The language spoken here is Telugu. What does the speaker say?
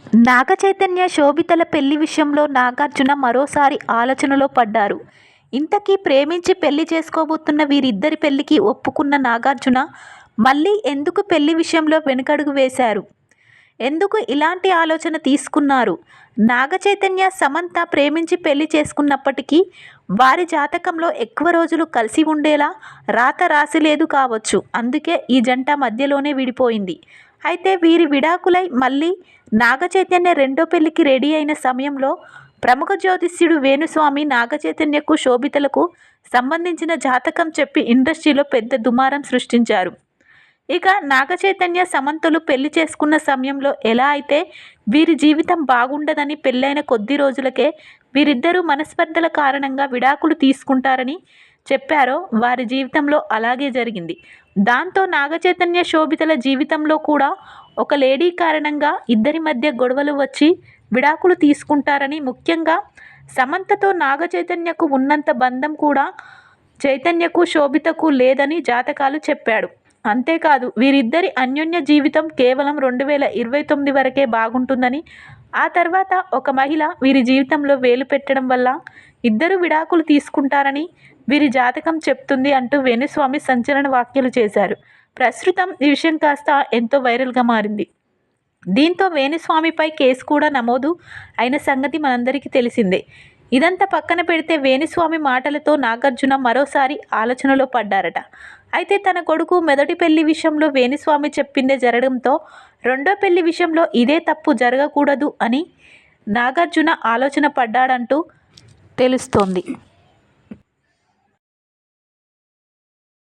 నాగ చైతన్య శోభితల పెళ్లి విషయంలో నాగార్జున మరోసారి ఆలోచనలో పడ్డారు. ఇంతకీ ప్రేమించి పెళ్లి చేసుకోబోతున్న వీరిద్దరి పెళ్లికి ఒప్పుకున్న నాగార్జున మళ్ళీ ఎందుకు పెళ్లి విషయంలో వెనుకడుగు వేశారు? ఎందుకు ఇలాంటి ఆలోచన తీసుకున్నారు? నాగ చైతన్య సమంత ప్రేమించి పెళ్లి చేసుకున్నప్పటికీ వారి జాతకంలో ఎక్కువ రోజులు కలిసి ఉండేలా రాత రాసిలేదు కావచ్చు. అందుకే ఈ జంట మధ్యలోనే విడిపోయింది. అయితే వీరి విడాకులై మళ్ళీ నాగ చైతన్య రెండో పెళ్లికి రెడీ అయిన సమయంలో ప్రముఖ జ్యోతిష్యుడు వేణుస్వామి నాగ చైతన్యకు శోభితలకు సంబంధించిన జాతకం చెప్పి ఇండస్ట్రీలో పెద్ద దుమారం సృష్టించారు. ఇక నాగ చైతన్య సమంతలు పెళ్లి చేసుకున్న సమయంలో ఎలా అయితే వీరి జీవితం బాగుండదని పెళ్ళైన కొద్ది రోజులకే వీరిద్దరూ మనస్పర్ధల కారణంగా విడాకులు తీసుకుంటారని చెప్పారో వారి జీవితంలో అలాగే జరిగింది. దాంతో నాగ చైతన్య శోభితల జీవితంలో కూడా ఒక లేడీ కారణంగా ఇద్దరి మధ్య గొడవలు వచ్చి విడాకులు తీసుకుంటారని, ముఖ్యంగా సమంతతో నాగ చైతన్యకు ఉన్నంత బంధం కూడా చైతన్యకు శోభితకు లేదని జాతకాలు చెప్పాడు. అంతేకాదు వీరిద్దరి అన్యోన్య జీవితం కేవలం 2029 వరకే బాగుంటుందని, ఆ తర్వాత ఒక మహిళ వీరి జీవితంలో వేలు పెట్టడం వల్ల ఇద్దరు విడాకులు తీసుకుంటారని వీరి జాతకం చెప్తుంది అంటూ వేణుస్వామి సంచలన వ్యాఖ్యలు చేశారు. ప్రస్తుతం ఈ విషయం కాస్త ఎంతో వైరల్గా మారింది. దీంతో వేణుస్వామిపై కేసు కూడా నమోదు అయిన సంగతి మనందరికీ తెలిసిందే. ఇదంతా పక్కన పెడితే వేణుస్వామి మాటలతో నాగార్జున మరోసారి ఆలోచనలో పడ్డారట. అయితే తన కొడుకు మొదటి పెళ్లి విషయంలో వేణుస్వామి చెప్పిందే జరగడంతో రెండో పెళ్లి విషయంలో ఇదే తప్పు జరగకూడదు అని నాగార్జున ఆలోచన పడ్డాడంటూ తెలుస్తోంది.